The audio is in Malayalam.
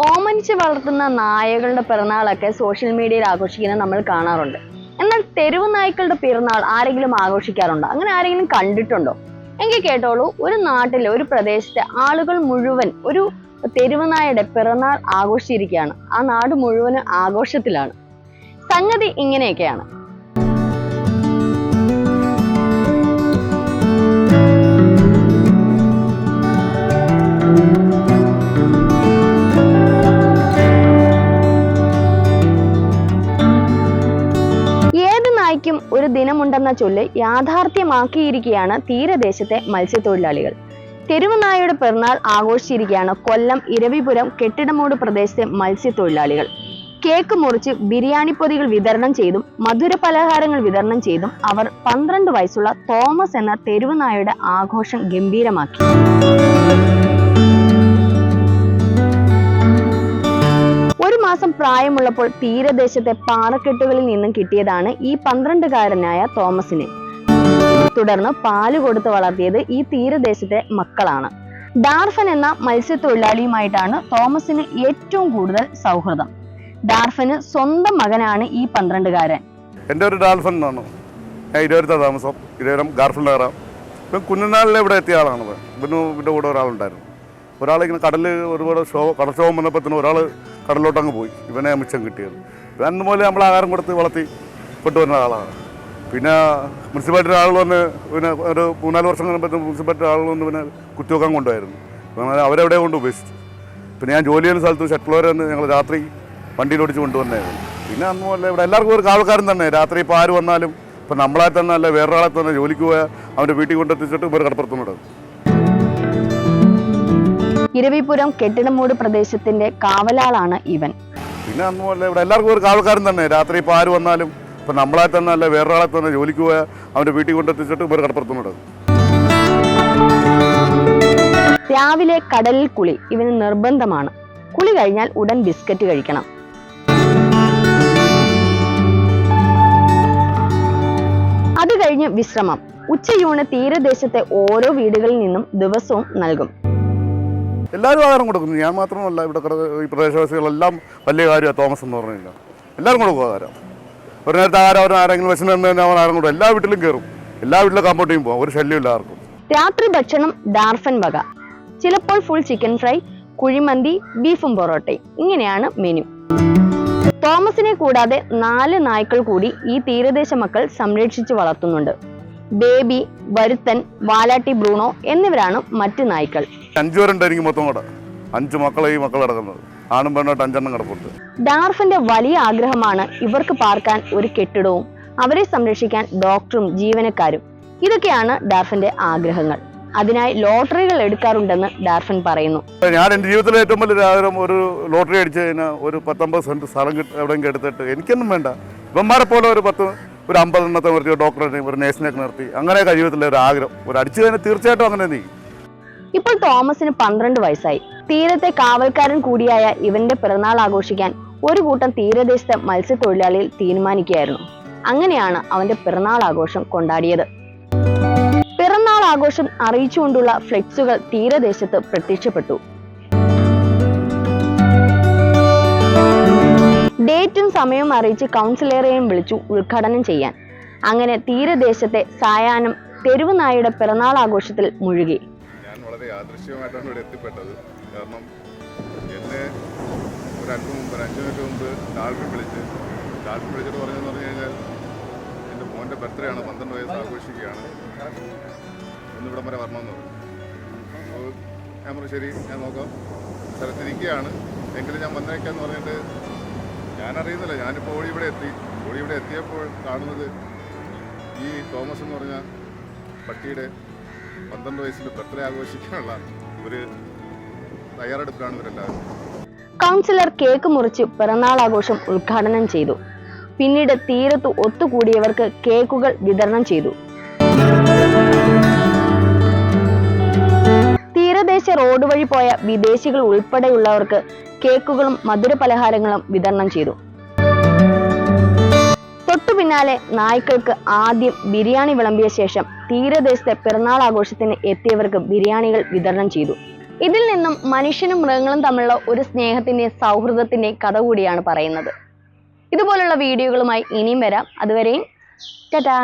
ഓമനിച്ച് വളർത്തുന്ന നായകളുടെ പിറന്നാളൊക്കെ സോഷ്യൽ മീഡിയയിൽ ആഘോഷിക്കുന്നത് നമ്മൾ കാണാറുണ്ട്. എന്നാൽ തെരുവ് നായ്ക്കളുടെ പിറന്നാൾ ആരെങ്കിലും ആഘോഷിക്കാറുണ്ടോ? അങ്ങനെ ആരെങ്കിലും കണ്ടിട്ടുണ്ടോ? എങ്കിൽ കേട്ടോളൂ, ഒരു നാട്ടിലെ ഒരു പ്രദേശത്തെ ആളുകൾ മുഴുവൻ ഒരു തെരുവ് നായയുടെ പിറന്നാൾ ആഘോഷിച്ചിരിക്കുകയാണ്. ആ നാട് മുഴുവനും ആഘോഷത്തിലാണ്. സംഗതി ഇങ്ങനെയൊക്കെയാണ്. നായ്ക്കും ഒരു ദിനമുണ്ടെന്ന ചൊല്ല് യാഥാർത്ഥ്യമാക്കിയിരിക്കുകയാണ് തീരദേശത്തെ മത്സ്യത്തൊഴിലാളികൾ. തെരുവ് നായയുടെ പിറന്നാൾ ആഘോഷിച്ചിരിക്കുകയാണ് കൊല്ലം ഇരവിപുരം കെട്ടിടമൂട് പ്രദേശത്തെ മത്സ്യത്തൊഴിലാളികൾ. കേക്ക് മുറിച്ച് ബിരിയാണി പൊതികൾ വിതരണം ചെയ്തും മധുര പലഹാരങ്ങൾ വിതരണം ചെയ്തും അവർ 12 വയസ്സുള്ള തോമസ് എന്ന തെരുവ് നായയുടെ ആഘോഷം ഗംഭീരമാക്കി. ഒരു മാസം പ്രായമുള്ളപ്പോൾ തീരദേശത്തെ പാറക്കെട്ടുകളിൽ നിന്നും കിട്ടിയതാണ് ഈ 12-കാരനായ തോമസിനെ. തുടർന്ന് പാല് കൊടുത്ത് വളർത്തിയത് ഈ തീരദേശത്തെ മക്കളാണ്. ഡാർഫൻ എന്ന മത്സ്യത്തൊഴിലാളിയുമായിട്ടാണ് തോമസിന് ഏറ്റവും കൂടുതൽ സൗഹൃദം. ഡാർഫന് സ്വന്തം മകനാണ് ഈ 12-കാരൻ. എൻ്റെ ഒരു ഡാർഫൻ ആണ്. ഞാൻ ഇരുവരുത്ത താമസം, ഇരുവരും ഗാർഫിൽഡാറാം. ഇപ്പം കുഞ്ഞുനാളിൽ ഇവിടെ എത്തിയ ആളാണ്. ഇവൻ്റെ കൂടെ ഒരാളുണ്ടായിരുന്നു. ഒരാളിങ്ങനെ കടലിൽ ഒരുപാട് കടൽക്ഷോഭം വന്നപ്പോഴത്തേനും ഒരാൾ കടലിലോട്ട് അങ്ങ് പോയി. ഇവനെ മിച്ചം കിട്ടിയത്. അന്ന് പോലെ നമ്മൾ ആഹാരം കൊടുത്ത് വളർത്തി കൊണ്ടുവരുന്ന ആളാണ്. പിന്നെ മുനിസിപ്പാലിറ്റി ആളുകൾ വന്ന് പിന്നെ ഒരു 3-4 വർഷം കഴിയുമ്പോഴത്തേക്കും മുനിസിപ്പാലിറ്റി ആളുകൾ വന്ന് പിന്നെ കുത്തിവെക്കാൻ കൊണ്ടുപോയിരുന്നു. അവരെവിടെ കൊണ്ട് ഉപേക്ഷിച്ചു. പിന്നെ ഞാൻ ജോലി ചെയ്യുന്ന സ്ഥലത്ത് ഷെട്ട്ലോരെ വന്ന് ഞങ്ങൾ രാത്രി വണ്ടിയിലോടിച്ച് കൊണ്ടുവന്നായിരുന്നു. പിന്നെ അന്ന് പോലെ ഇവിടെ എല്ലാവർക്കും ഒരു കാവൽക്കാരൻ തന്നെ. രാത്രി ഇപ്പോൾ ആര് വന്നാലും ഇപ്പം നമ്മളെ തന്നെ അല്ല വേറൊരാളെ തന്നെ ജോലിക്ക് പോയാൽ അവൻ്റെ വീട്ടിൽ കൊണ്ടെത്തിച്ചിട്ട് ഇവർ കടപ്പുറത്തുനിന്ന് ഇടും. ഇരവിപുരം കെട്ടിടമൂട് പ്രദേശത്തിന്റെ കാവലാളാണ് ഇവൻ. പിന്നെ അന്ന് പോലെ ഇവിടെ എല്ലാവർക്കും ഒരു കാവൽക്കാരൻ തന്നെ. രാത്രി ഇപ്പോൾ ആര് വന്നാലും ഇപ്പം നമ്മളെ തന്നെ അല്ല വേറൊരാളെ തന്നെ ജോലിക്ക് പോയാൽ അവൻ്റെ വീട്ടിൽ കൊണ്ടെത്തിച്ചിട്ട് ഇവർ കടപ്പുറത്തുനിന്ന് ഇടും. രാവിലെ കടലിൽ കുളി ഇവന് നിർബന്ധമാണ്. കുളി കഴിഞ്ഞാൽ ഉടൻ ബിസ്ക്കറ്റ് കഴിക്കണം. അത് കഴിഞ്ഞ് വിശ്രമം. ഉച്ചയൂണ് തീരദേശത്തെ ഓരോ വീടുകളിൽ നിന്നും ദിവസവും നൽകും. എല്ലാവരും ആഹാരം കൊടുക്കുന്നു. ഞാൻ മാത്രമല്ല, ഇവിടെ ഈ പ്രദേശവാസികളെല്ലാം വലിയ കാര്യമാണ്. തോമസ് എന്ന് പറഞ്ഞില്ല, എല്ലാവരും കൊടുക്കും ആഹാരം. ഒരു നേരത്തെ ആഹാരം ആരെങ്കിലും വിശന്ന് തന്നെ അവൻ ആഹാരം കൊടുക്കും. എല്ലാ വീട്ടിലും കയറും, എല്ലാ വീട്ടിലും കമ്പോട്ടിയും പോകും. ഒരു ശല്യം എല്ലാവർക്കും. രാത്രി ഭക്ഷണം ഡാർഫൻ വക. ചിലപ്പോൾ ഫുൾ ചിക്കൻ ഫ്രൈ, കുഴിമന്തി, ബീഫും പൊറോട്ടയും. ഇങ്ങനെയാണ് മെനു. തോമസിനെ കൂടാതെ 4 നായ്ക്കൾ കൂടി ഈ തീരദേശ മക്കൾ സംരക്ഷിച്ചു വളർത്തുന്നുണ്ട്. ബേബി, വരുത്തൻ, വാലാട്ടി ബ്രൂണോ എന്നിവരാണ് മറ്റു നായ്ക്കൾ. 5 പേരുണ്ട് എനിക്ക് മൊത്തം കൂടെ. 5 മക്കളെ ഈ മക്കൾ കിടക്കുന്നത്. ആണും പെണ്ണായിട്ട് 5 എണ്ണം കിടപ്പുണ്ട്. ഡാർഫന്റെ വലിയ ആഗ്രഹമാണ് ഇവർക്ക് പാർക്കാൻ ഒരു കെട്ടിടവും അവരെ സംരക്ഷിക്കാൻ ഡോക്ടറും ജീവനക്കാരും. ഇതൊക്കെയാണ് ഡാർഫന്റെ ആഗ്രഹങ്ങൾ. അതിനായി ലോട്ടറികൾ എടുക്കാറുണ്ടെന്ന് ഡാർഫൻ പറയുന്നു. ഞാൻ എൻ്റെ ജീവിതത്തിലെ ഏറ്റവും വലിയ ആഗ്രഹം ഒരു ലോട്ടറി അടിച്ച് കഴിഞ്ഞാൽ ഒരു 10-50 സെന്റ് സ്ഥലം എവിടെയെങ്കിലും എടുത്തിട്ട് എനിക്കൊന്നും വേണ്ട, ഇവന്മാരെ പോലെ ഒരു 50 എണ്ണത്തെ നിർത്തി, ഡോക്ടറെ ഒരു നേഴ്സിനെയൊക്കെ നിർത്തി, അങ്ങനെയൊക്കെ ജീവിതത്തിലെ ഒരു ആഗ്രഹം. ഒരു അടിച്ചു കഴിഞ്ഞാൽ തീർച്ചയായിട്ടും അങ്ങനെ നീ. ഇപ്പോൾ തോമസിന് 12 വയസ്സായി. തീരത്തെ കാവൽക്കാരൻ കൂടിയായ ഇവന്റെ പിറന്നാൾ ആഘോഷിക്കാൻ ഒരു കൂട്ടം തീരദേശത്തെ മത്സ്യത്തൊഴിലാളികൾ തീരുമാനിക്കുകയായിരുന്നു. അങ്ങനെയാണ് അവന്റെ പിറന്നാൾ ആഘോഷം കൊണ്ടാടിയത്. പിറന്നാൾ ആഘോഷം അറിയിച്ചുകൊണ്ടുള്ള ഫ്ലെക്സുകൾ തീരദേശത്ത് പ്രത്യക്ഷപ്പെട്ടു. ഡേറ്റും സമയവും അറിയിച്ച് കൗൺസിലറെയും വിളിച്ചു ഉദ്ഘാടനം ചെയ്യാൻ. അങ്ങനെ തീരദേശത്തെ സായാഹ്നം തെരുവ് നായയുടെ പിറന്നാൾ ആഘോഷത്തിൽ മുഴുകി. ഞാൻ വളരെ യാദൃശ്യമായിട്ടാണ് ഇവിടെ എത്തിപ്പെട്ടത്. കാരണം എന്നെ ഒരു 5 മിനിറ്റ് മുമ്പ് ഡാൽഫിൻ വിളിച്ചിട്ട് പറഞ്ഞു കഴിഞ്ഞാൽ എൻ്റെ മോൻ്റെ ബർത്ത്ഡേ ആണ്, 12 വയസ്സ് ആഘോഷിക്കുകയാണ്, ഇന്നിവിടം വരെ വരണമെന്ന് പറഞ്ഞു. അപ്പോൾ ഞാൻ പറഞ്ഞു ശരി, ഞാൻ നോക്കാം, സ്ഥലത്തിരിക്കുകയാണ്, എങ്കിലും ഞാൻ വന്നേക്കാന്ന് പറഞ്ഞിട്ട് ഞാനറിയുന്നില്ല. ഞാനിപ്പോൾ ഓടി ഇവിടെ എത്തിയപ്പോൾ കാണുന്നത് ഈ തോമസ് എന്ന് പറഞ്ഞ പട്ടിയുടെ 12 വയസ്സിൽ ബർത്ത്ഡേ ആഘോഷിക്കാനുള്ള ഒരു തയ്യാറെടുപ്പിലാണ് ഇവരെല്ലാവരും. കൗൺസിലർ കേക്ക് മുറിച്ച് പിറന്നാൾ ആഘോഷം ഉദ്ഘാടനം ചെയ്തു. പിന്നീട് തീരത്ത് ഒത്തുകൂടിയവർക്ക് കേക്കുകൾ വിതരണം ചെയ്തു. തീരദേശ റോഡ് വഴി പോയ വിദേശികൾ ഉൾപ്പെടെയുള്ളവർക്ക് കേക്കുകളും മധുര പലഹാരങ്ങളും വിതരണം ചെയ്തു. തൊട്ടു പിന്നാലെ നായ്ക്കൾക്ക് ആദ്യം ബിരിയാണി വിളമ്പിയ ശേഷം തീരദേശത്തെ പിറന്നാൾ ആഘോഷത്തിന് എത്തിയവർക്ക് ബിരിയാണികൾ വിതരണം ചെയ്തു. ഇതിൽ നിന്നും മനുഷ്യനും മൃഗങ്ങളും തമ്മിലുള്ള ഒരു സ്നേഹത്തിന്റെയും സൗഹൃദത്തിന്റെയും കഥ കൂടിയാണ് പറയുന്നത്. ഇതുപോലുള്ള വീഡിയോകളുമായി ഇനിയും വരാം. അതുവരെയും ടാറ്റാ.